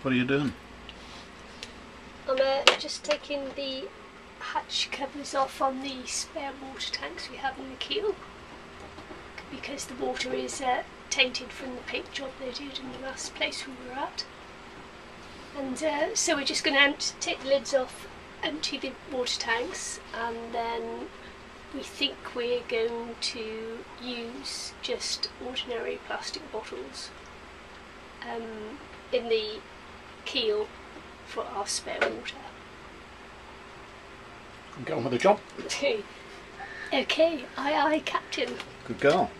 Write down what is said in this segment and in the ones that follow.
What are you doing? I'm just taking the hatch covers off on the spare water tanks we have in the keel, because the water is tainted from the paint job they did in the last place we were at. And so we're just going to take the lids off, empty the water tanks, and then we think we're going to use just ordinary plastic bottles in the keel for our spare water. Get on with the job. Okay, aye aye, Captain. Good girl.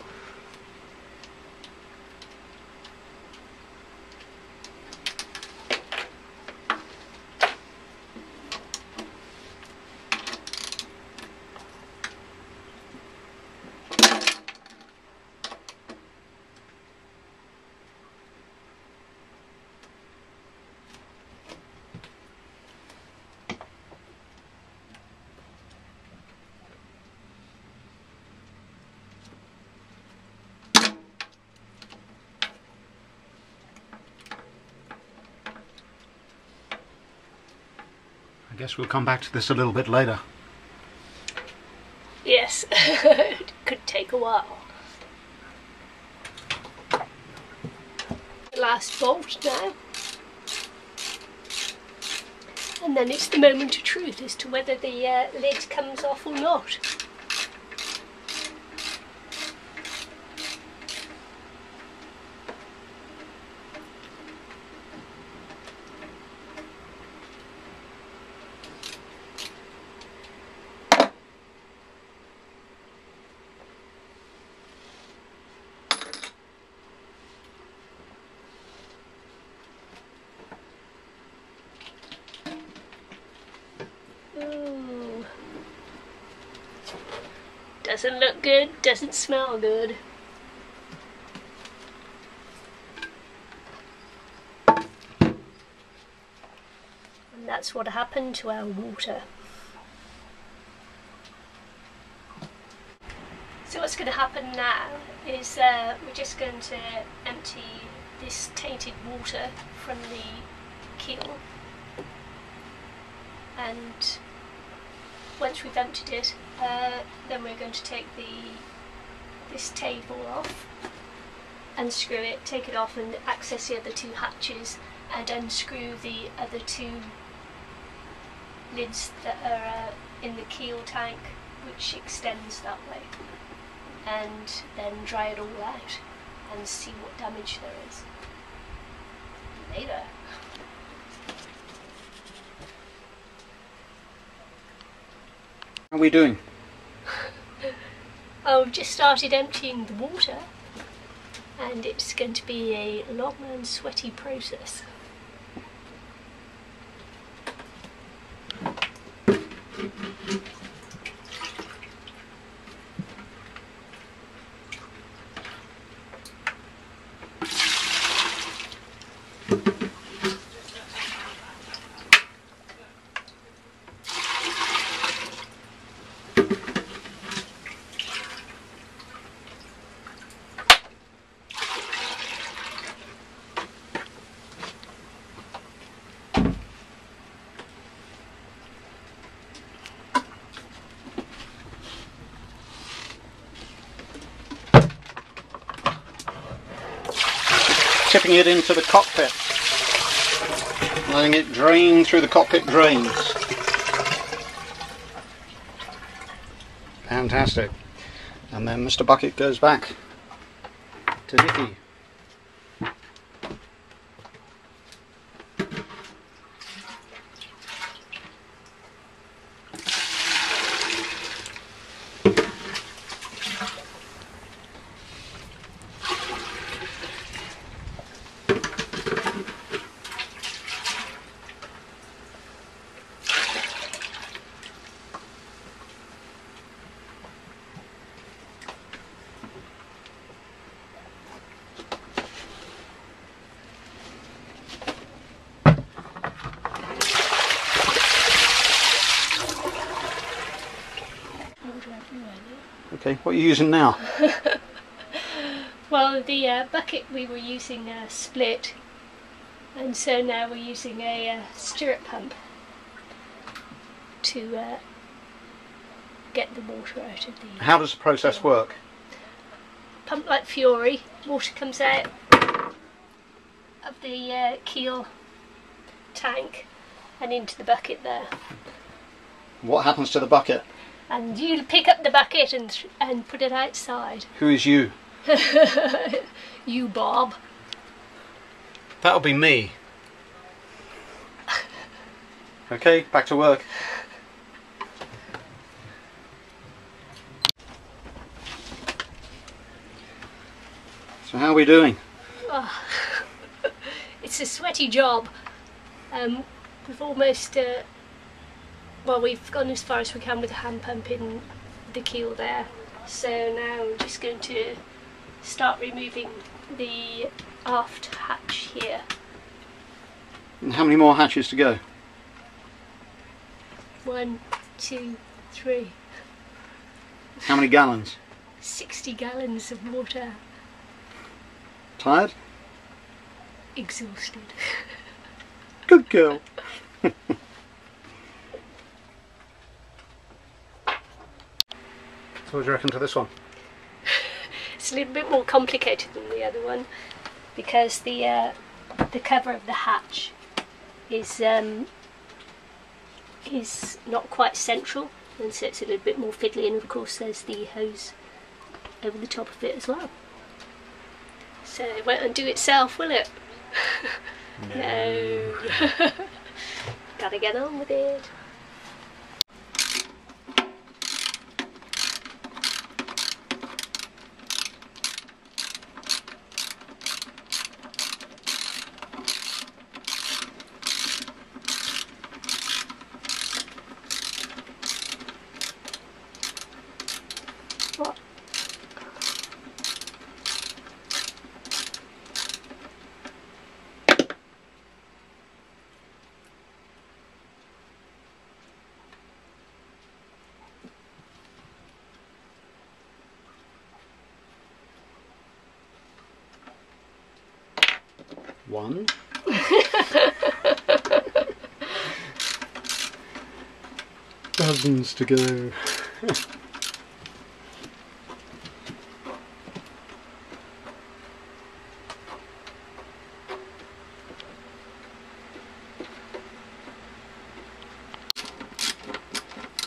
I guess we'll come back to this a little bit later. Yes, it could take a while. The last bolt now. And then it's the moment of truth as to whether the lid comes off or not. Ooh. Doesn't look good, doesn't smell good. And that's what happened to our water. So what's going to happen now is we're just going to empty this tainted water from the keel, and once we've emptied it, then we're going to take this table off, unscrew it, take it off and access the other two hatches, and unscrew the other two lids that are in the keel tank, which extends that way, and then dry it all out and see what damage there is later. How are we doing? Oh, we've just started emptying the water, and it's going to be a long and sweaty process. Tipping it into the cockpit, letting it drain through the cockpit drains. Fantastic. And then Mr. Bucket goes back to Nicky. Okay, what are you using now? Well, the bucket we were using split, And so now we're using a stirrup pump to get the water out of the... How does the process work? Pump like fury, water comes out of the keel tank and into the bucket there. What happens to the bucket? And you pick up the bucket and put it outside. Who is you? You, Bob. That'll be me. Okay, back to work. So how are we doing? Oh, it's a sweaty job. We've almost, well, we've gone as far as we can with the hand pump in the keel there. So now I'm just going to start removing the aft hatch here. And how many more hatches to go? 1, 2, 3. How many gallons? 60 gallons of water. Tired? Exhausted. Good girl. So what do you reckon to this one? It's a little bit more complicated than the other one because the cover of the hatch is not quite central, and so it's a little bit more fiddly, and of course there's the hose over the top of it as well. So it won't undo itself, will it? No. Gotta get on with it. What? One. Dozens to go.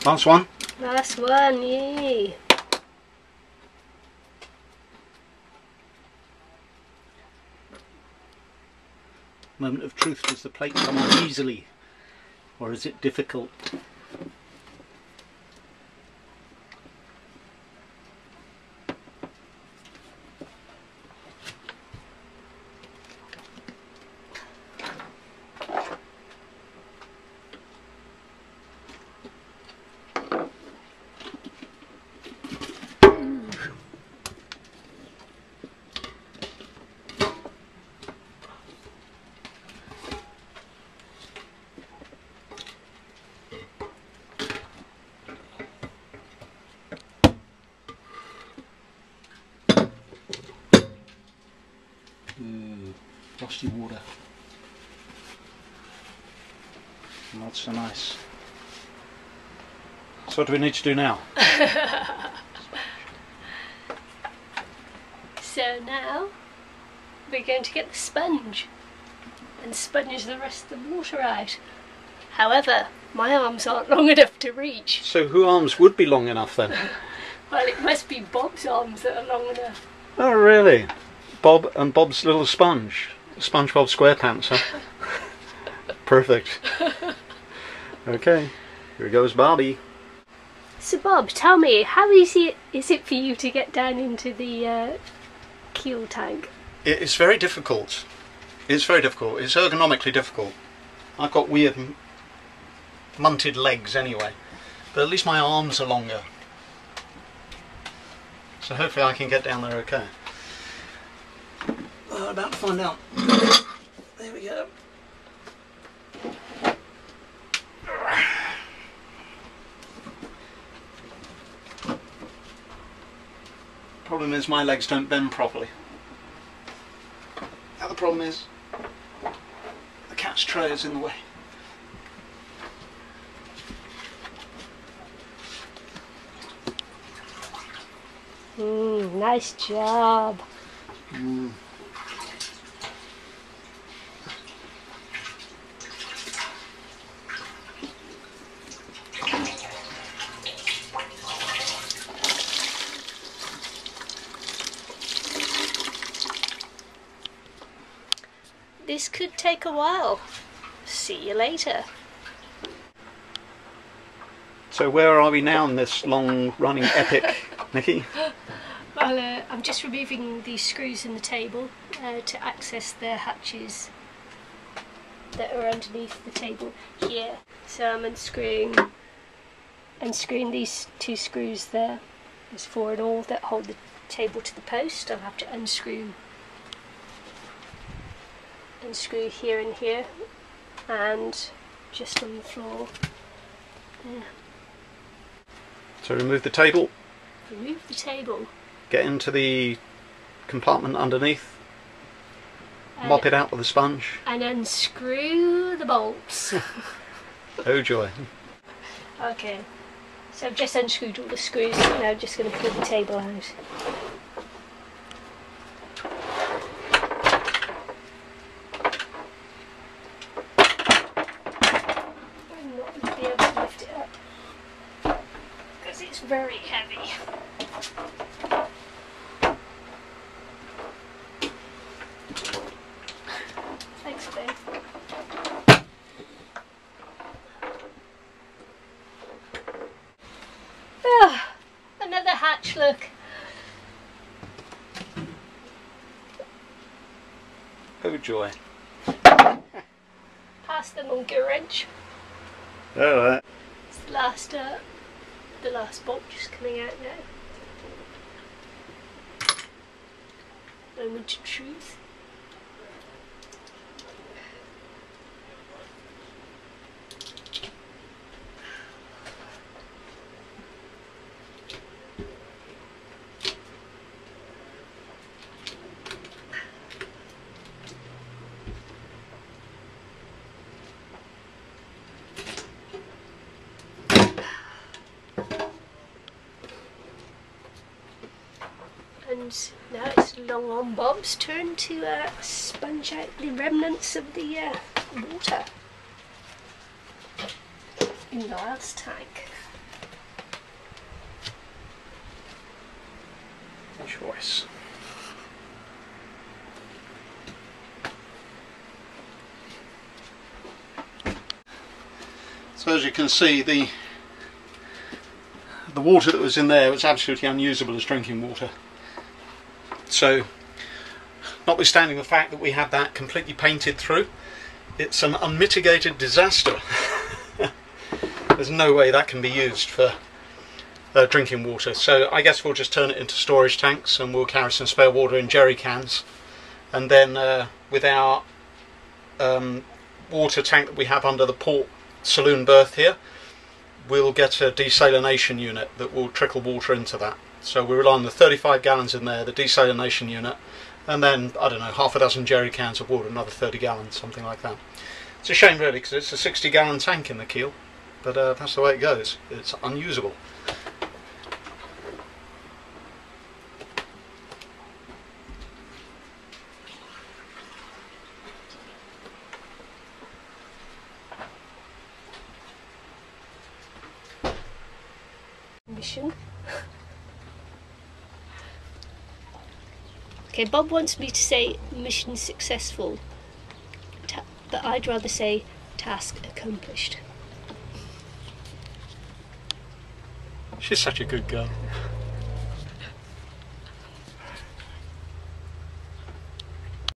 Last one. Last one, yay! Moment of truth. Does the plate come on easily, or is it difficult? Frosty water. Not so nice. So what do we need to do now? So now we're going to get the sponge and sponge the rest of the water out. However, my arms aren't long enough to reach. So whose arms would be long enough then? Well, it must be Bob's arms that are long enough. Oh really? Bob and Bob's little sponge. SpongeBob SquarePants, huh? Perfect. Okay, here goes Bobby. So Bob, tell me, how easy is it for you to get down into the keel tank? It's very difficult. It's very difficult. It's ergonomically difficult. I've got weird munted legs anyway, but at least my arms are longer. So hopefully I can get down there okay. About to find out. There we go. Problem is my legs don't bend properly. Now the problem is cat's tray is in the way. Nice job. This could take a while. See you later. So where are we now in this long-running epic, Nikki? Well, I'm just removing these screws in the table to access the hatches that are underneath the table here. So I'm unscrewing these 2 screws there. There's 4 in all that hold the table to the post. I'll have to unscrew here and here, and just on the floor there. So remove the table. Remove the table. Get into the compartment underneath. Mop it out with a sponge. And unscrew the bolts. Oh joy. Okay, so I've just unscrewed all the screws, and I'm just going to pull the table out. I'm not going to be able to lift it up because it's very heavy. Thanks, babe. Another hatch, look. Oh joy. Pass the monkey wrench. Alright. It's the last bolt just coming out now. Moment of truth. And now it's Long Arm Bob's turn to sponge out the remnants of the water in Niall's tank. Choice. So as you can see, the water that was in there was absolutely unusable as drinking water. So, notwithstanding the fact that we had that completely painted through, it's an unmitigated disaster. There's no way that can be used for drinking water. So I guess we'll just turn it into storage tanks, and we'll carry some spare water in jerry cans. And then with our water tank that we have under the port saloon berth here, we'll get a desalination unit that will trickle water into that. So we rely on the 35 gallons in there, the desalination unit, and then, I don't know, half a dozen jerry cans of water, another 30 gallons, something like that. It's a shame really, because it's a 60-gallon tank in the keel, but that's the way it goes. It's unusable. Mission. Okay, Bob wants me to say mission successful, but I'd rather say task accomplished. She's such a good girl.